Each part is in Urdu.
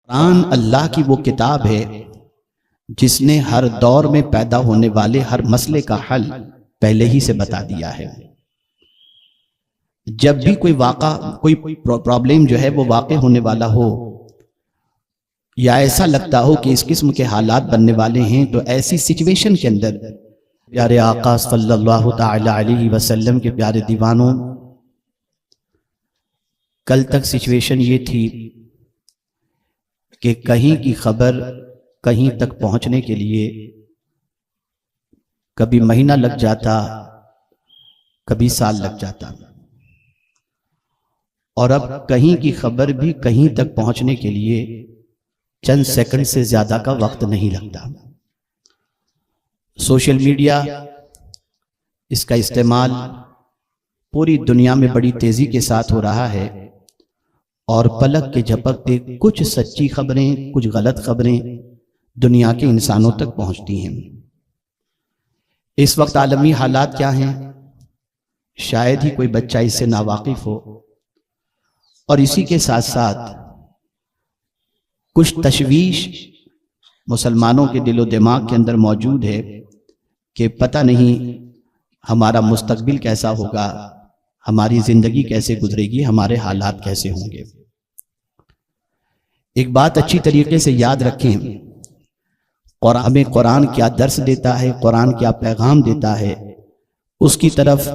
قرآن اللہ کی وہ کتاب ہے جس نے ہر دور میں پیدا ہونے والے ہر مسئلے کا حل پہلے ہی سے بتا دیا ہے۔ جب بھی کوئی پرابلم جو ہے وہ واقع ہونے والا ہو یا ایسا لگتا ہو کہ اس قسم کے حالات بننے والے ہیں، تو ایسی سچویشن کے اندر پیارے آقا صلی اللہ تعالی علیہ وسلم کے پیارے دیوانوں، کل تک سچویشن یہ تھی کہ کہیں کی خبر کہیں تک پہنچنے کے لیے کبھی مہینہ لگ جاتا، کبھی سال لگ جاتا، اور اب کہیں کی خبر بھی کہیں تک پہنچنے کے لیے چند سیکنڈ سے زیادہ کا وقت نہیں لگتا۔ سوشل میڈیا، اس کا استعمال پوری دنیا میں بڑی تیزی کے ساتھ ہو رہا ہے، اور پلک کے جھپکتے کچھ سچی خبریں، کچھ غلط خبریں دنیا کے انسانوں تک پہنچتی ہیں۔ اس وقت عالمی حالات کیا ہیں، شاید ہی کوئی بچہ اس سے ناواقف ہو، اور اسی کے ساتھ ساتھ کچھ تشویش مسلمانوں کے دل و دماغ کے اندر موجود ہے کہ پتہ نہیں ہمارا مستقبل کیسا ہوگا، ہماری زندگی کیسے گزرے گی، ہمارے حالات کیسے ہوں گے۔ ایک بات اچھی طریقے سے یاد رکھیں، ہمیں قرآن کیا درس دیتا ہے، قرآن کیا پیغام دیتا ہے، اس کی طرف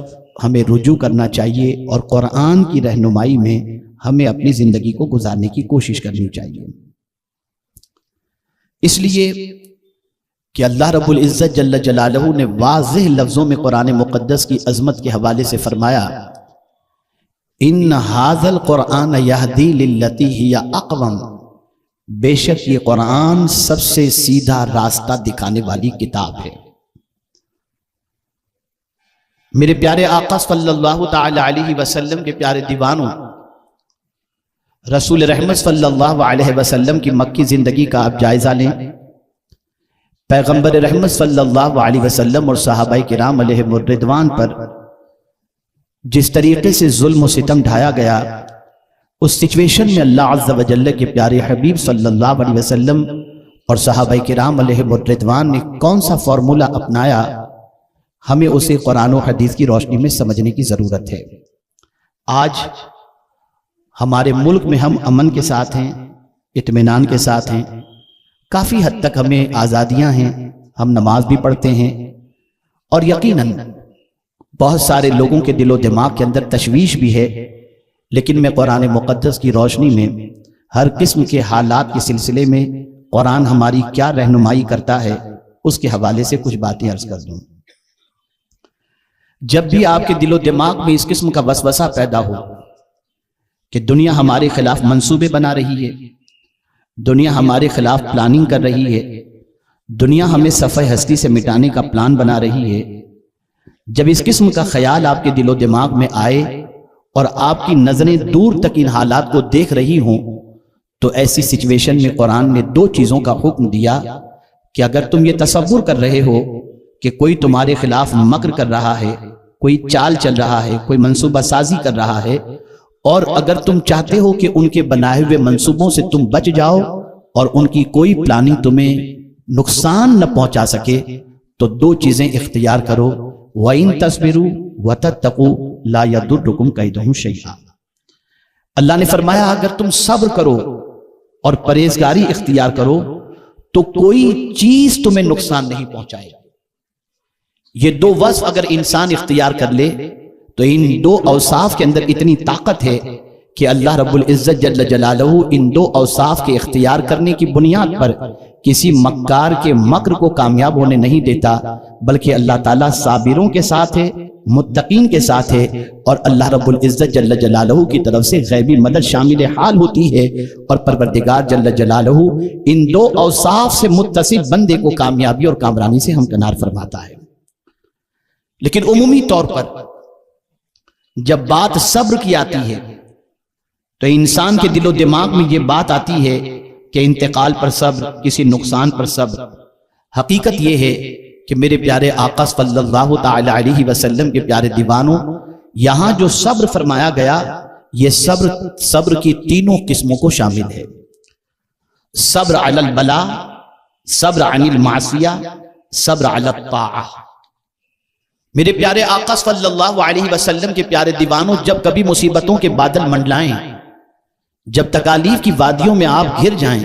ہمیں رجوع کرنا چاہیے، اور قرآن کی رہنمائی میں ہمیں اپنی زندگی کو گزارنے کی کوشش کرنی چاہیے۔ اس لیے کہ اللہ رب العزت جل جلالہ نے واضح لفظوں میں قرآن مقدس کی عظمت کے حوالے سے فرمایا، ان ھذا القرآن یہدی للتی ہی اقوم، بے شک یہ قرآن سب سے سیدھا راستہ دکھانے والی کتاب ہے۔ میرے پیارے آقا صلی اللہ تعالی علیہ وسلم کے پیارے دیوانوں، رسول رحمت صلی اللہ علیہ وسلم کی مکی زندگی کا آپ جائزہ لیں۔ پیغمبر رحمت صلی اللہ علیہ وسلم اور صحابہ کرام علیہم الرضوان پر جس طریقے سے ظلم و ستم ڈھایا گیا، اس سچویشن میں اللہ عز و جل کے پیارے حبیب صلی اللہ علیہ وسلم اور صحابہ کرام علیہم الرضوان نے کون سا فارمولہ اپنایا، ہمیں اسے قرآن و حدیث کی روشنی میں سمجھنے کی ضرورت ہے۔ آج ہمارے ملک میں ہم امن کے ساتھ ہیں، اطمینان کے ساتھ ہیں، کافی حد تک ہمیں آزادیاں ہیں، ہم نماز بھی پڑھتے ہیں، اور یقیناً بہت سارے لوگوں کے دل و دماغ کے اندر تشویش بھی ہے، لیکن میں قرآن مقدس کی روشنی میں ہر قسم کے حالات کے سلسلے میں قرآن ہماری کیا رہنمائی کرتا ہے اس کے حوالے سے کچھ باتیں عرض کر دوں۔ جب بھی آپ کے دل و دماغ میں اس قسم کا وسوسہ پیدا ہو کہ دنیا ہمارے خلاف منصوبے بنا رہی ہے، دنیا ہمارے خلاف پلاننگ کر رہی ہے، دنیا ہمیں صفحہ ہستی سے مٹانے کا پلان بنا رہی ہے، جب اس قسم کا خیال آپ کے دل و دماغ میں آئے اور آپ کی نظریں دور تک ان حالات کو دیکھ رہی ہوں، تو ایسی سچویشن میں قرآن نے دو چیزوں کا حکم دیا کہ اگر تم یہ تصور کر رہے ہو کہ کوئی تمہارے خلاف مکر کر رہا ہے، کوئی چال چل رہا ہے، کوئی منصوبہ سازی کر رہا ہے، اور اگر تم چاہتے ہو کہ ان کے بنائے ہوئے منصوبوں سے تم بچ جاؤ اور ان کی کوئی پلاننگ تمہیں نقصان نہ پہنچا سکے، تو دو چیزیں اختیار کرو، وَإِن تَصْبِرُوا وَتَتَّقُوا لَا يَضُرُّكُمْ كَيْدُهُمْ شَيْئًا۔ اللہ نے فرمایا اگر تم صبر کرو اور پرہیزگاری اختیار کرو تو کوئی چیز تمہیں نقصان نہیں پہنچائے گا۔ یہ دو وصف اگر انسان اختیار کر لے تو ان دو اوصاف کے اندر اتنی طاقت ہے کہ اللہ رب العزت جل جلالہ ان دو اوصاف کے اختیار کرنے کی بنیاد پر کسی مکار کے مکر کو کامیاب ہونے نہیں دیتا، بلکہ اللہ تعالیٰ صابروں کے ساتھ ہے، متقین کے ساتھ ہے، اور اللہ رب العزت جل جلالہ کی طرف سے غیبی مدد شامل حال ہوتی ہے، اور پروردگار جل جلالہ ان دو اوصاف سے متصف بندے کو کامیابی اور کامرانی سے ہمکنار فرماتا ہے۔ لیکن عمومی طور پر جب بات صبر کی آتی ہے تو انسان کے دل و دماغ میں یہ بات آتی ہے کہ انتقال پر صبر، کسی نقصان پر صبر۔ حقیقت یہ ہے کہ میرے پیارے آقا صلی اللہ تعالی علیہ وسلم کے پیارے دیوانوں، یہاں جو صبر فرمایا گیا یہ صبر کی تینوں قسموں کو شامل ہے۔ صبر علی البلا، صبر عن المعصیہ، صبر علی الطاعہ۔ میرے پیارے آقا صلی اللہ علیہ وسلم کے پیارے دیوانوں، جب کبھی مصیبتوں کے بادل منڈلائیں، جب تکالیف کی وادیوں میں آپ گھر جائیں،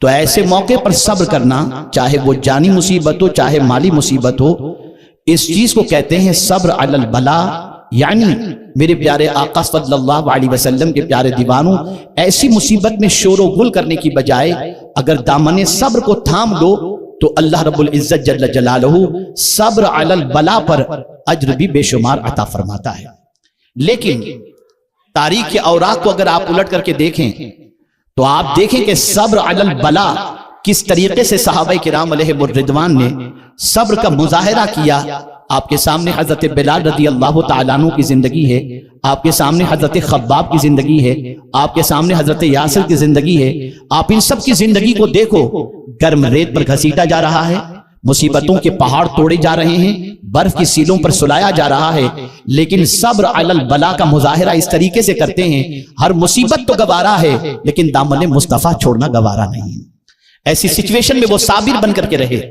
تو ایسے موقع پر صبر کرنا، چاہے وہ جانی مصیبت ہو چاہے مالی مصیبت ہو، اس چیز کو کہتے ہیں صبر علی البلا۔ یعنی میرے پیارے آقا صلی اللہ علیہ وسلم کے پیارے دیوانوں، ایسی مصیبت میں شور و گل کرنے کی بجائے اگر دامن صبر کو تھام لو تو اللہ رب العزت جل جلالہ صبر علی البلا پر اجر بھی بے شمار عطا فرماتا ہے۔ لیکن تاریخ کے اوراق کو اگر آپ الٹ کر کے دیکھیں تو آپ دیکھیں کہ صبر علی البلا کس طریقے سے صحابہ کرام علیہم الرضوان نے صبر کا مظاہرہ کیا۔ آپ کے سامنے حضرت بلال رضی اللہ تعالیٰ عنہ کی زندگی ہے، آپ کے سامنے حضرت خباب کی زندگی ہے، آپ کے سامنے حضرت یاسر کی زندگی ہے۔ آپ ان سب کی زندگی کو دیکھو، گرم ریت پر گھسیٹا جا رہا ہے، مصیبتوں کے پہاڑ توڑے جا رہے ہیں، برف کی سیلوں پر سلایا جا رہا ہے، لیکن صبر علی البلا کا مظاہرہ اس طریقے سے کرتے ہیں، ہر مصیبت تو گوارا ہے لیکن دامن مصطفیٰ چھوڑنا گوارا نہیں۔ ایسی سچویشن میں وہ صابر بن کر کے رہے،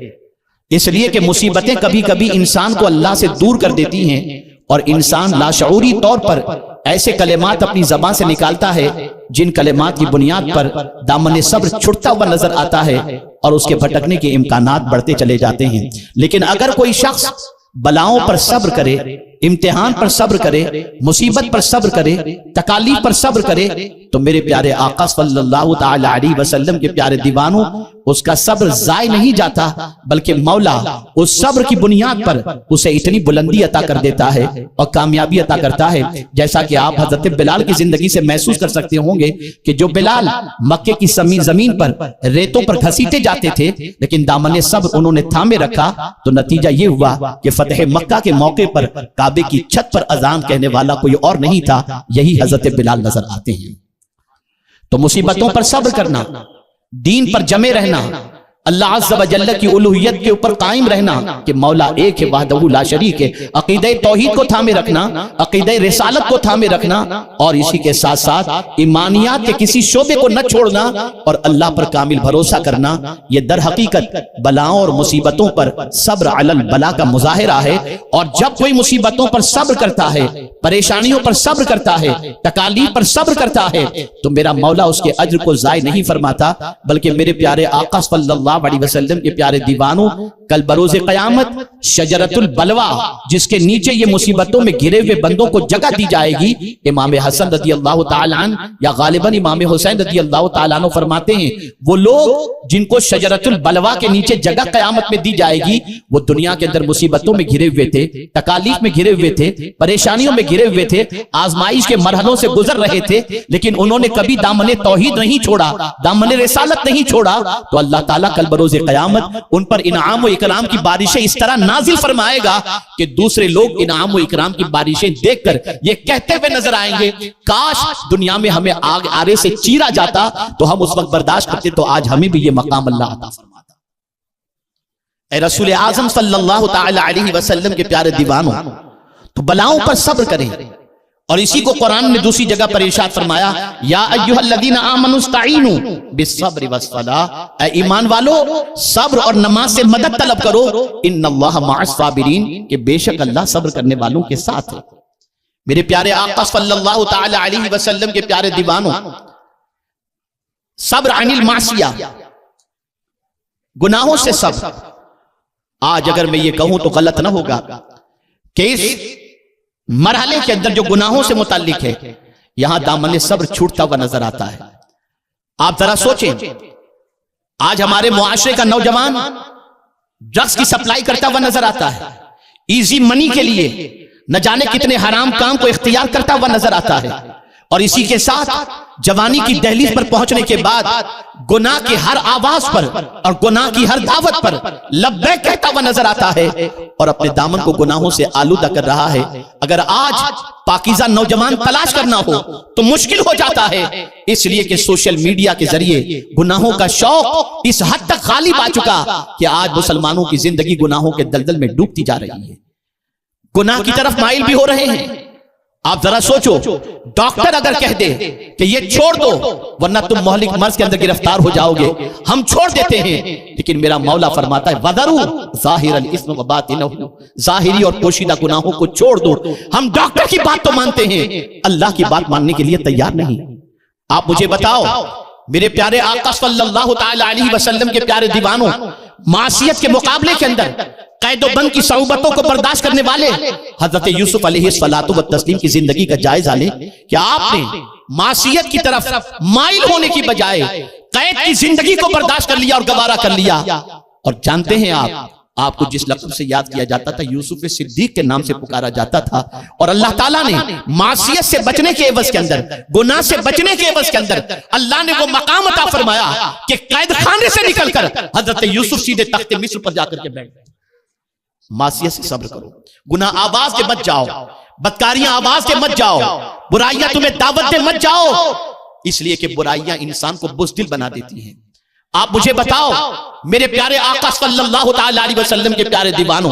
اس لیے کہ مصیبتیں کبھی کبھی انسان کو اللہ سے دور کر دیتی ہیں، اور انسان لاشعوری طور پر ایسے کلمات اپنی زبان سے نکالتا ہے جن کلمات کی بنیاد پر دامن صبر چھٹتا ہوا نظر آتا ہے اور اس کے بھٹکنے کے امکانات بڑھتے چلے جاتے ہیں۔ لیکن اگر کوئی شخص بلاؤں پر صبر کرے، امتحان پر صبر کرے، مصیبت پر صبر کرے، تکالیف پر صبر کرے، تو میرے پیارے آقا صلی اللہ تعالی علیہ وسلم کے پیارے دیوانوں، اس کا صبر ضائع نہیں جاتا، بلکہ مولا اس صبر کی بنیاد پر اسے اتنی بلندی عطا کر دیتا ہے اور کامیابی عطا کرتا ہے، جیسا کہ آپ حضرت بلال کی زندگی سے محسوس کر سکتے ہوں گے کہ جو بلال مکے کی زمین پر ریتوں پر گھسیٹے جاتے تھے لیکن دامن صبر انہوں نے تھامے رکھا، تو نتیجہ یہ ہوا کہ فتح مکہ کے موقع پر کعبے کی چھت پر اذان کہنے والا کوئی اور نہیں تھا، یہی حضرت بلال نظر آتے ہیں۔ تو مصیبتوں پر صبر کرنا، دین پر جمے رہنا، اللہ عز و جل کی الوہیت کے اوپر قائم رہنا کہ مولا ایک ہے وحدہ لا شریک ہے، عقیدہ توحید کو تھامے رکھنا، عقیدہ رسالت کو تھامے رکھنا، اور اسی کے ساتھ ساتھ ایمانیات کے کسی شعبے کو نہ چھوڑنا اور اللہ پر کامل بھروسہ کرنا، یہ در حقیقت بلاؤں اور مصیبتوں پر صبر علی البلا کا مظاہرہ ہے۔ اور جب کوئی مصیبتوں پر صبر کرتا ہے، پریشانیوں پر صبر کرتا ہے، تکالیف پر صبر کرتا ہے، تو میرا مولا اس کے اجر کو ضائع نہیں فرماتا، بلکہ میرے پیارے آقا صلی اللہ علیہ وسلم کے پیارے دیوانوں، کل بروز قیامت شجرۃ البلوا جس کے نیچے یہ مصیبتوں میں گھرے ہوئے بندوں کو جگہ دی جائے گی، امام حسن رضی اللہ تعالیٰ عنہ یا غالباً امام حسین رضی اللہ تعالیٰ عنہ فرماتے ہیں وہ لوگ جن کو شجرۃ البلوا کے نیچے جگہ قیامت میں دی جائے گی، وہ دنیا کے اندر مصیبتوں میں گھرے ہوئے تھے، تکالیف میں گھرے ہوئے تھے، پریشانیوں میں گھرے ہوئے تھے، آزمائش کے مرحلوں سے گزر رہے تھے، لیکن انہوں نے کبھی دامن توحید نہیں چھوڑا، دامن رسالت نہیں چھوڑا، تو اللہ تعالیٰ کل بروز قیامت ان پر انعام و اکرام کی بارشیں اس طرح نازل فرمائے گا کہ دوسرے لوگ انعام و اکرام کی بارشیں دیکھ کر یہ کہتے ہوئے نظر آئیں گے کاش دنیا میں ہمیں آرے سے چیرا جاتا تو ہم اس وقت برداشت کرتے، تو آج ہمیں بھی یہ مقام اللہ عطا فرماتا۔ اے رسول اعظم صلی اللہ تعالی علیہ وسلم کے پیارے دیوانوں، تو بلاؤں پر صبر کریں، اور اسی کو قرآن نے دوسری جگہ پر ارشاد فرمایا یا ایھا الذین آمنوا استعینوا بالصبر والصلاۃ، اے ایمان والو صبر اور نماز سے مدد طلب کرو، ان اللہ مع الصابرین، کہ بے شک اللہ صبر کرنے والوں کے ساتھ ہے۔ میرے پیارے آقا صلی اللہ تعالی علیہ وسلم کے پیارے دیوانوں، صبر عن المعصیہ، گناہوں سے صبر۔ آج اگر میں یہ کہوں تو غلط نہ ہوگا کہ اس مرحلے کے اندر جو گناہوں سے متعلق ہے یہاں دامن صبر چھوٹتا ہوا نظر آتا ہے۔ آپ ذرا سوچیں، آج ہمارے معاشرے کا نوجوان ڈرگز کی سپلائی کرتا ہوا نظر آتا ہے، ایزی منی کے لیے نہ جانے کتنے حرام کام کو اختیار کرتا ہوا نظر آتا ہے، اور اسی کے ساتھ جوانی کی دہلیز پر پہنچنے کے بعد گناہ کی ہر آواز پر اور گناہ کی ہر دعوت پر لبیک کہتا ہوا نظر آتا ہے اور اپنے دامن کو گناہوں سے آلودہ کر رہا ہے۔ اگر آج پاکیزہ نوجوان تلاش کرنا ہو تو مشکل ہو جاتا ہے، اس لیے کہ سوشل میڈیا کے ذریعے گناہوں کا شوق اس حد تک غالب آ چکا کہ آج مسلمانوں کی زندگی گناہوں کے دلدل میں ڈوبتی جا رہی ہے، گناہ کی طرف مائل بھی ہو رہے ہیں۔ آپ ذرا سوچو، ڈاکٹر اگر کہہ دے کہ یہ چھوڑ دو ورنہ تم مہلک مرض کے اندر گرفتار ہو جاؤ گے، ہم چھوڑ دیتے ہیں، لیکن میرا مولا فرماتا ہے وَذَرُوا ظَاهِرَ الْإِثْمِ وَبَاطِنَهُ، ظاہری اور پوشیدہ گناہوں کو چھوڑ دو۔ ہم ڈاکٹر کی بات تو مانتے ہیں، اللہ کی بات ماننے کے لیے تیار نہیں۔ آپ مجھے بتاؤ میرے پیارے آقا صلی اللہ تعالی علیہ وسلم کے پیارے دیوانوں، معصیت کے مقابلے کے اندر قید و بند کی صعوبتوں کو برداشت کرنے والے حضرت یوسف علیہ الصلوۃ والتسلیم کی زندگی کا جائزہ لیں کہ آپ نے معصیت کی طرف مائل ہونے کی بجائے قید کی زندگی کو برداشت کر لیا اور گوارا کر لیا۔ اور جانتے ہیں آپ کو جس لقب سے یاد کیا جاتا تھا، یوسف صدیق کے نام سے پکارا جاتا تھا، اور اللہ تعالیٰ نے معصیت سے بچنے کے عوض کے اندر، گناہ سے بچنے کے عوض کے اندر اللہ نے وہ مقام عطا فرمایا کہ قید خانے سے نکل کر حضرت یوسف سیدھے تخت مصر پر جا کر کے بیٹھ گئے۔ معصیت سے صبر کرو، گناہ آواز کے مت جاؤ، بدکاریاں آواز کے مت جاؤ، برائیاں تمہیں دعوت دے مت جاؤ، اس لیے کہ برائیاں انسان کو بزدل بنا دیتی ہیں۔ آپ مجھے بتاؤ میرے پیارے آقا صلی اللہ تعالی علیہ وسلم کے پیارے دیوانوں،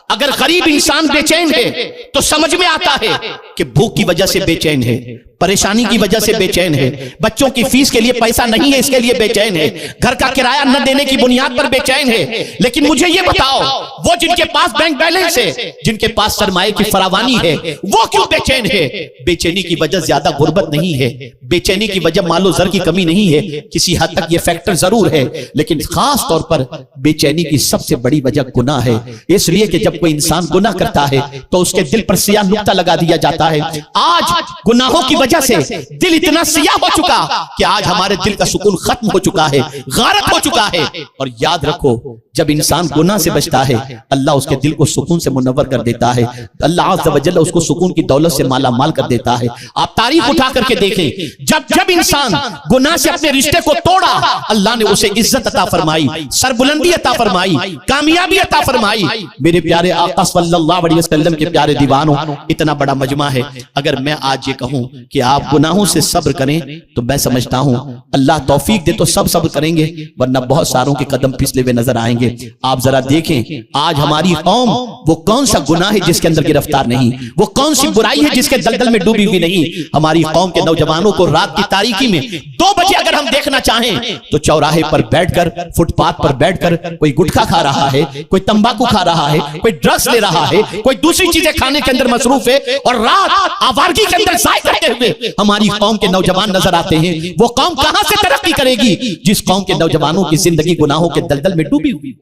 اگر غریب انسان بے چین ہے تو سمجھ میں آتا ہے کہ بھوک کی وجہ سے بے چین ہے، پریشانی کی وجہ سے بے چین ہے، بچوں کی فیس کے لیے پیسہ نہیں ہے اس کے لیے بے چین ہے، گھر کا کرایہ نہ دینے کی بنیاد پر بے چین ہے۔ لیکن مجھے یہ بتاؤ وہ جن کے پاس بینک بیلنس ہے، جن کے پاس سرمایہ کی فراوانی ہے، وہ کیوں بے چین ہے؟ بے چینی کی وجہ زیادہ غربت نہیں ہے، بے چینی کی وجہ مال و زر کی کمی نہیں ہے، کسی حد تک یہ فیکٹر ضرور ہے، لیکن خاص طور پر بے چینی کی سب سے بڑی وجہ گناہ ہے۔ اس لیے کہ جب کوئی انسان گناہ کرتا ہے تو اس کے دل پر سیاہ نقطہ لگا دیا جاتا ہے۔ آج گناہوں کی وجہ سے دل اتنا سیاہ ہو چکا کہ آج ہمارے دل کا سکون ختم ہو چکا ہے، غارت ہو چکا ہے۔ اور یاد رکھو جب انسان گناہ سے بچتا ہے اللہ اس کے دل کو سکون سے منور کر دیتا ہے، اللہ عز و جل اس کو سکون کی دولت سے مالا مال کر دیتا ہے۔ آپ تاریخ اٹھا کر کے دیکھیں، جب انسان گناہ سے اپنے رشتے کو توڑا اللہ نے اسے عزت عطا فرمائی، سربلندی عطا فرمائی، کامیابی عطا فرمائی۔ میرے پیارے آقا صلی اللہ علیہ وسلم کے پیارے دیوانوں، اتنا بڑا مجمع ہے، اگر میں آج یہ کہوں کہ آپ گناہوں سے صبر کریں تو میں سمجھتا ہوں اللہ توفیق دے تو سب صبر کریں گے، ورنہ بہت ساروں کے قدم پھسلے ہوئے نظر آئیں گے۔ آپ ذرا دیکھیں آج ہماری قوم وہ کون سا گناہ ہے جس کے اندر گرفتار نہیں، وہ کون سی برائی ہے جس کے دلدل میں ڈوبی ہوئی نہیں۔ ہماری قوم کے نوجوانوں کو رات کی تاریکی میں 2 بجے اگر ہم دیکھنا چاہیں تو چوراہے پر بیٹھ کر، فٹ پاتھ پر بیٹھ کر کوئی گٹکا کھا رہا ہے، کوئی تمباکو کھا رہا ہے، کوئی ڈرگس لے رہا ہے، کوئی دوسری چیزیں کھانے کے اندر مصروف ہے، اور رات آوارگی کے اندر ضائع کرتے ہوئے ہماری قوم کے نوجوان نظر آتے ہیں۔ وہ قوم کہاں سے ترقی کرے گی جس قوم کے نوجوانوں کی زندگی گناہوں کے دلدل میں ڈوبی ہوئی؟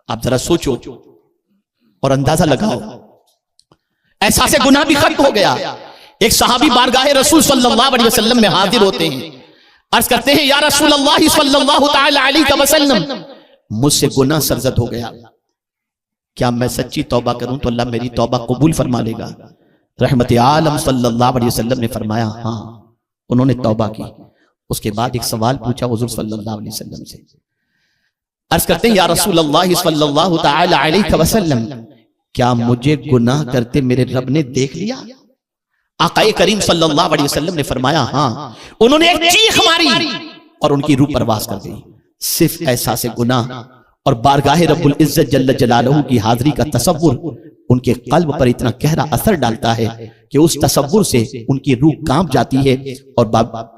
آپ ذرا سوچو اور اندازہ لگاؤ، احساس گناہ بھی ختم ہو گیا۔ ایک صحابی بارگاہ رسول صلی اللہ علیہ وسلم میں حاضر ہوتے ہیں، عرض کرتے ہیں یا رسول اللہ صلی اللہ تعالی علیہ وسلم، مجھ سے گناہ سرزد ہو گیا، کیا میں سچی توبہ کروں تو اللہ میری توبہ قبول فرما لے گا؟ رحمت عالم صلی اللہ علیہ وسلم نے فرمایا ہاں۔ انہوں نے توبہ کی، اس کے بعد ایک سوال پوچھا حضور صلی اللہ علیہ وسلم سے، عرض کرتے ہیں یا رسول اللہ صلی اللہ تعالی علیہ وسلم، کیا مجھے گناہ کرتے میرے رب نے دیکھ لیا؟ آقا کریم صلی اللہ علیہ وسلم نے فرمایا ہاں۔ انہوں نے ایک چیخ ماری اور ان کی روح پرواز کر گئی۔ صرف احساس گناہ اور بارگاہ رب العزت جل جلالہ کی حاضری کا تصور ان کے قلب پر اتنا گہرا اثر ڈالتا ہے کہ اس تصور سے ان کی روح کانپ جاتی ہے، اور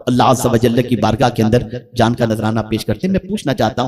اللہ عز و جل کی بارگاہ کے اندر جان کا نذرانہ پیش کرتے ہیں۔ میں پوچھنا چاہتا ہوں